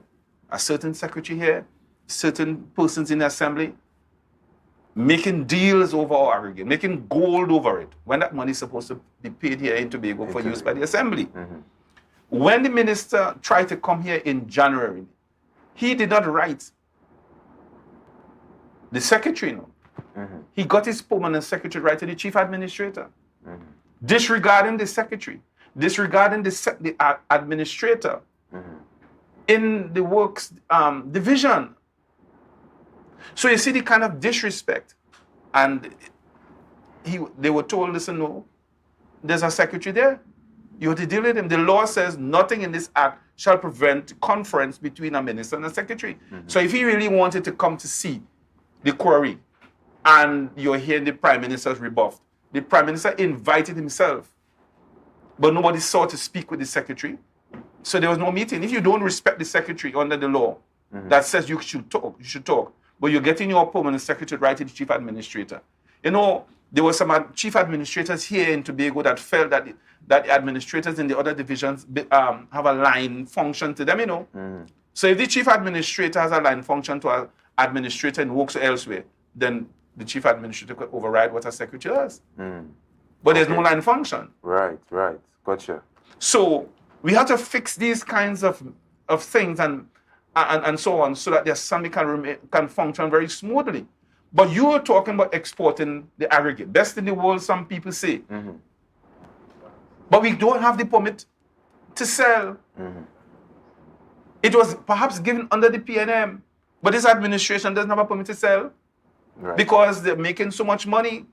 a certain secretary here, certain persons in the assembly making deals over our aggregate, making gold over it, when that money is supposed to be paid here in Tobago for use by the assembly. When the minister tried to come here in January, he did not write the secretary. He got his permanent secretary right to the chief administrator, disregarding the secretary, disregarding the administrator in the works division. So you see the kind of disrespect. And they were told, listen, no, there's a secretary there. You have to deal with him. The law says nothing in this act shall prevent conference between a minister and a secretary. So if he really wanted to come to see the quarry and you're hearing the prime minister's rebuff, the Prime Minister invited himself, but nobody saw to speak with the Secretary. So there was no meeting. If you don't respect the Secretary under the law that says you should talk, but you're getting your permanent Secretary to write to the Chief Administrator. You know, there were some Chief Administrators here in Tobago that felt that the administrators in the other divisions have a line function to them, you know. So if the Chief Administrator has a line function to an administrator and works elsewhere, then the Chief Administrator could override what a Secretary does. But there's no line function.
Right. Gotcha.
So we have to fix these kinds of things and so on, so that the assembly can function very smoothly. But you are talking about exporting the aggregate. Best in the world, some people say. But we don't have the permit to sell. It was perhaps given under the PNM, but this administration doesn't have a permit to sell because they're making so much money.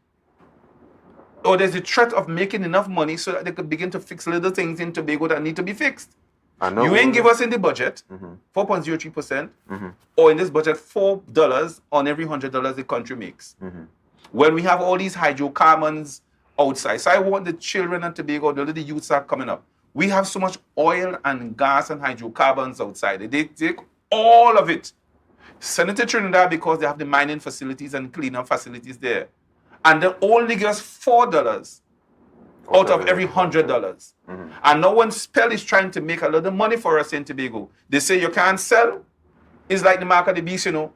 Or there's the threat of making enough money so that they could begin to fix little things in Tobago that need to be fixed. You ain't give us in the budget 4.03%, or in this budget $4 on every $100 the country makes. When we have all these hydrocarbons outside. So I want the children in Tobago, the little youths are coming up. We have so much oil and gas and hydrocarbons outside. They take all of it. Send it to Trinidad because they have the mining facilities and cleanup facilities there. And they only give us $4 out of every $100. And now when Spell is trying to make a lot of money for us in Tobago, they say you can't sell. It's like the mark of the beast, you know.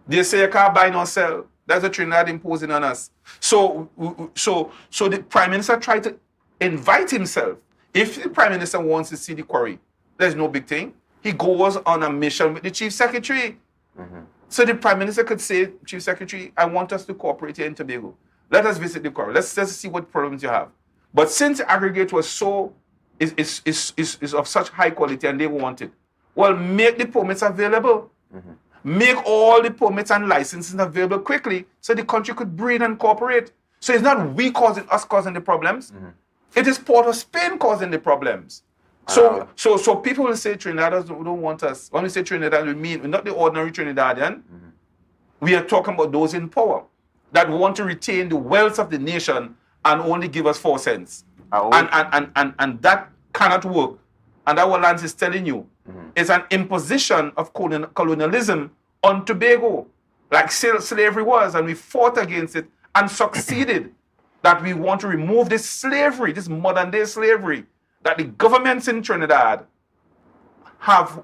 They say you can't buy nor sell. That's what Trinidad imposing on us. So the Prime Minister tried to invite himself. If the Prime Minister wants to see the quarry, there's no big thing. He goes on a mission with the Chief Secretary. So the Prime Minister could say, Chief Secretary, I want us to cooperate here in Tobago. Let us visit the quarry. Let's see what problems you have. But since the aggregate was is of such high quality and they want it, well, make the permits available. Make all the permits and licenses available quickly so the country could breathe and cooperate. So it's not we causing the problems. It is Port of Spain causing the problems. So people will say Trinidaders don't want us. When we say Trinidad, we mean not the ordinary Trinidadian. We are talking about those in power that want to retain the wealth of the nation and only give us 4 cents. And that cannot work. And that what Lance is telling you is an imposition of colonialism on Tobago, like slavery was, and we fought against it and succeeded. That we want to remove this slavery, this modern day slavery, that the governments in Trinidad have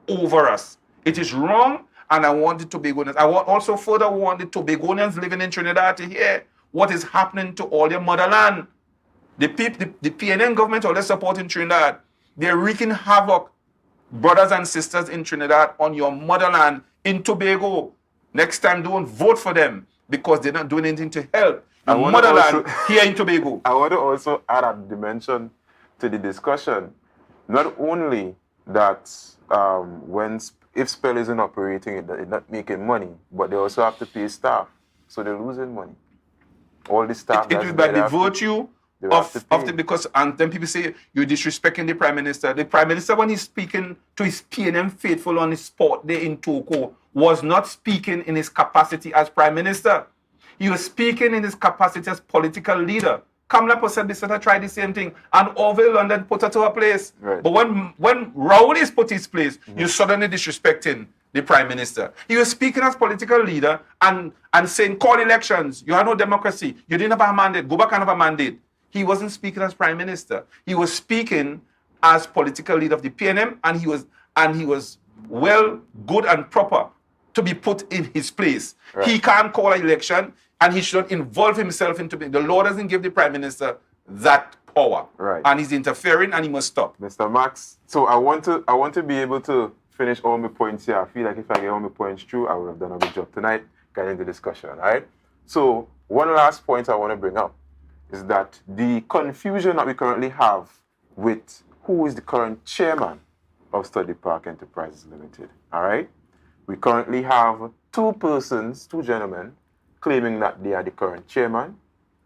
over us. It is wrong, and I want the Tobagonians. I also further want the Tobagonians living in Trinidad to hear what is happening to all their motherland. The PNN government, all their support in Trinidad, they're wreaking havoc, brothers and sisters in Trinidad, on your motherland in Tobago. Next time, don't vote for them because they're not doing anything to help the motherland here in Tobago.
I want to also add a dimension to the discussion. Not only that if Spell isn't operating, it's not making money, but they also have to pay staff. So they're losing money. All the staff.
It will be by the virtue because and then people say you're disrespecting the Prime Minister. The Prime Minister, when he's speaking to his PNM faithful on his spot there in Toko, was not speaking in his capacity as Prime Minister. He was speaking in his capacity as political leader. Kamala Posebisata tried the same thing, and Orville London put her to her place. Right. But when Raul is put his place, you're suddenly disrespecting the Prime Minister. He was speaking as political leader and saying, call elections. You have no democracy. You didn't have a mandate. Go back and have a mandate. He wasn't speaking as Prime Minister. He was speaking as political leader of the PNM, and he was well, good and proper to be put in his place. Right. He can't call an election, and he should not involve himself into it. The law doesn't give the Prime Minister that power. Right. And he's interfering, and he must stop.
Mr. Max, so I want to be able to finish all my points here. I feel like if I get all my points through, I would have done a good job tonight getting the discussion, all right? So one last point I want to bring up is that the confusion that we currently have with who is the current chairman of Study Park Enterprises Limited, all right? We currently have two gentlemen, claiming that they are the current chairman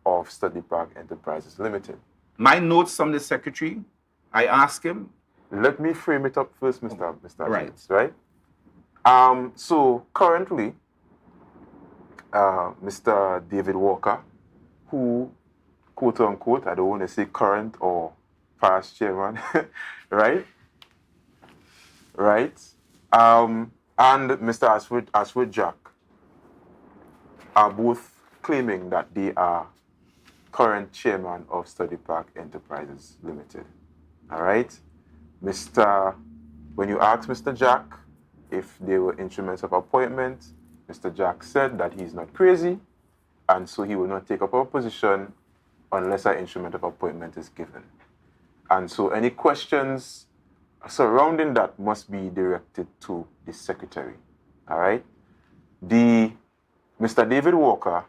of Study Park Enterprises Limited.
My notes from the secretary, I asked him.
Let me frame it up first, Mr.
Right.
James, right? So currently, Mr. David Walker who, quote unquote, I don't want to say current or past chairman, right? Right? And Mr. Ashwood Jack are both claiming that they are current chairman of Study Park Enterprises Limited. All right? When you ask Mr. Jack if they were instruments of appointment, Mr. Jack said that he's not crazy, and so he will not take up a position unless an instrument of appointment is given. And so any questions surrounding that must be directed to the secretary. All right? Mr. David Walker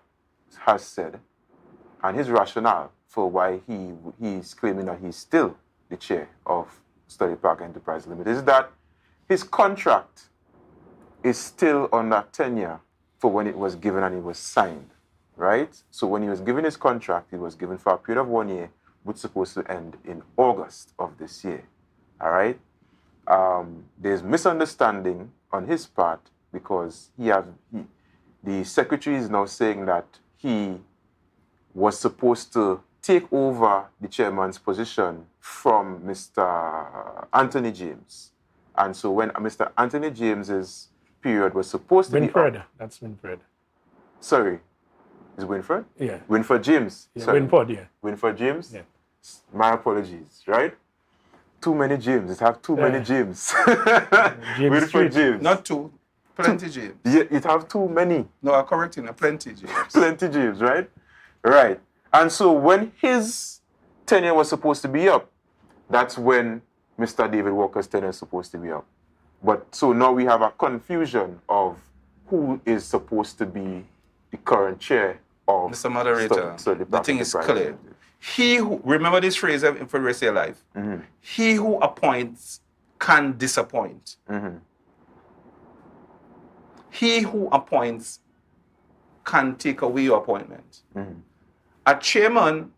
has said, and his rationale for why he's claiming that he's still the chair of Study Park Enterprise Limited is that his contract is still on that tenure for when it was given and it was signed, right? So when he was given his contract, it was given for a period of 1 year, which is supposed to end in August of this year, all right? There's misunderstanding on his part because the secretary is now saying that he was supposed to take over the chairman's position from Mr. Anthony James. And so when Mr. Anthony James's period was supposed to be
Winfred. That's Winfred.
Sorry. Is it Winfred?
Yeah.
Winfred James.
Yeah,
Sorry.
Winfred, yeah.
Winfred James?
Yeah.
My apologies, right? Too many James. It have too many James.
James
Winfred
Street.
James.
Not two, plenty James.
Yeah, it have too many.
No, I'm correcting, plenty James.
Plenty James, right? Right. And so when his tenure was supposed to be up, that's when Mr. David Walker's tenure is supposed to be up. But so now we have a confusion of who is supposed to be the current chair of
Mr. Moderator,
Study
the
Park
thing is
Enterprise
clear.
Limited.
He who, remember this phrase for the rest of your life, he who appoints can disappoint. He who appoints can take away your appointment. A chairman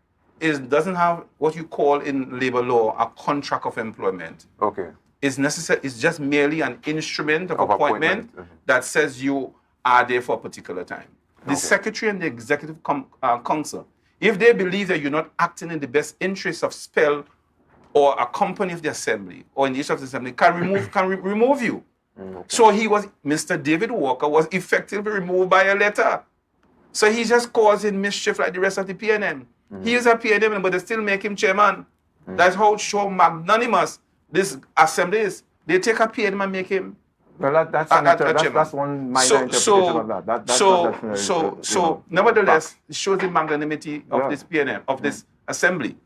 doesn't have what you call in labor law a contract of employment.
Okay.
It's necessary. It's just merely an instrument of appointment
appointment.
that says you are there for a particular time. The secretary and the executive council, if they believe that you're not acting in the best interest of SPEL or a company of the assembly or in the interest of the assembly, can remove you. So Mr. David Walker was effectively removed by a letter. So he's just causing mischief like the rest of the PNM. He is a PNM, but they still make him chairman. That's how magnanimous this assembly is. They take a PNM and make him.
Well, that's one minor interpretation of that. That's definitely
so nevertheless, it shows the magnanimity of this PNM, of this assembly.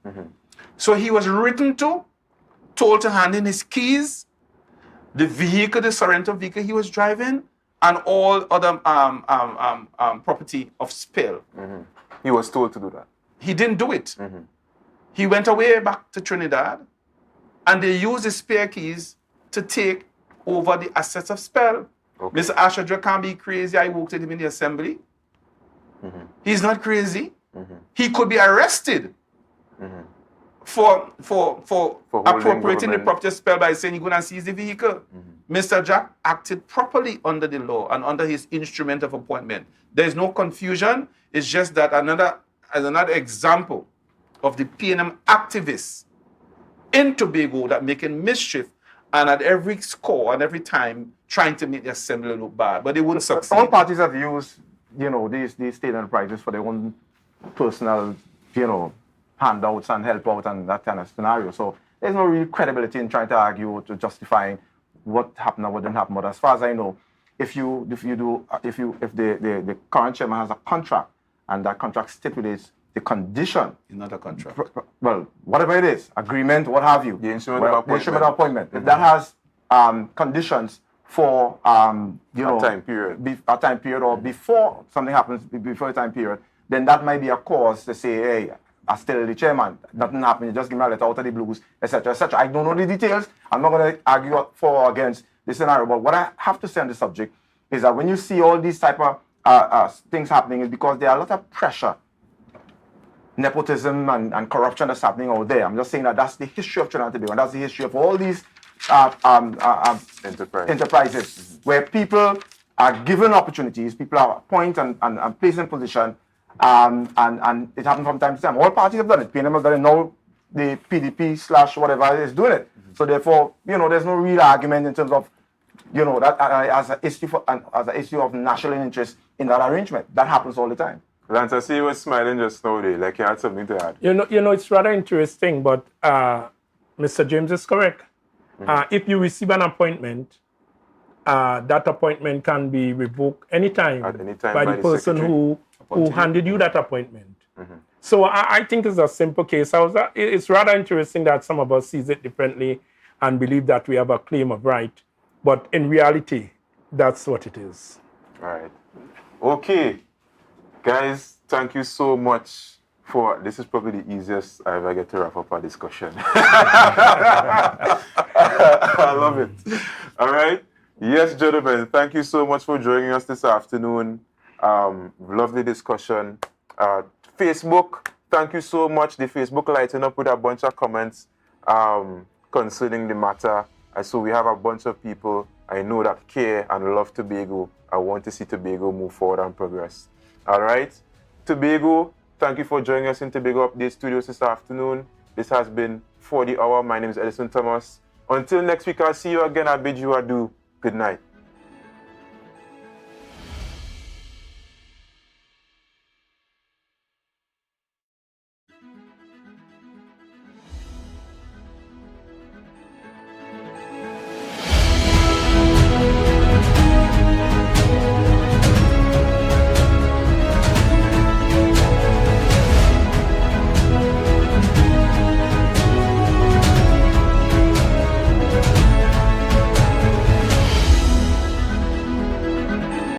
So he was written to, told to hand in his keys, the vehicle, the Sorrento vehicle he was driving, and all other property of SPEL.
He was told to do that.
He didn't do it. He went away back to Trinidad, and they used the spare keys to take over the assets of SPEL. Mr. Ashadra can't be crazy. I worked with him in the assembly. He's not crazy. He could be arrested for appropriating the property of SPEL by saying you're going to seize the vehicle. Mr. Jack acted properly under the law and under his instrument of appointment. There's no confusion. It's just that another example of the PNM activists in Tobago that making mischief and at every score and every time trying to make the assembly look bad, but they wouldn't succeed.
All parties have used, these state enterprises for their own personal, handouts and help out and that kind of scenario. So there's no real credibility in trying to argue or to justifying what happened or what didn't happen. But as far as I know, if the current chairman has a contract and that contract stipulates the condition.
It's not a contract.
Well, whatever it is, agreement, what have you.
The instrument of
appointment. If that has conditions for
a time period
or before something happens, before a time period, then that might be a cause to say, hey, I'm still the chairman. Nothing happened. You just give me a letter out of the blues, etc., etc. I don't know the details. I'm not going to argue for or against this scenario. But what I have to say on the subject is that when you see all these type of things happening, is because there are a lot of pressure, nepotism and corruption that's happening out there. I'm just saying that that's the history of Trinidad and Tobago, and that's the history of all these enterprises where people are given opportunities, people are appointed and placed in position, And it happened from time to time. All parties have done it. PNM have done it. Now the PDP / whatever is doing it. So therefore, there's no real argument in terms of, that as an issue of national interest in that arrangement. That happens all the time.
Lance, I see you were smiling just now there, like you had something to add.
It's rather interesting, but Mr. James is correct. If you receive an appointment, that appointment can be revoked anytime,
At any time
by the person who handed you that appointment. So I think it's a simple case. It's rather interesting that some of us sees it differently and believe that we have a claim of right. But in reality, that's what it is.
All right. Okay. Guys, thank you so much for, this is probably the easiest I ever get to wrap up a discussion. I love it. All right. Yes, gentlemen, thank you so much for joining us this afternoon. Lovely discussion. Facebook, thank you so much. The Facebook lighting up with a bunch of comments concerning the matter. So we have a bunch of people I know that care and love Tobago. I want to see Tobago move forward and progress. All right. Tobago, thank you for joining us in Tobago Update Studios this afternoon. This has been For the Hour. My name is Edison Thomas. Until next week, I'll see you again. I bid you adieu. Good night.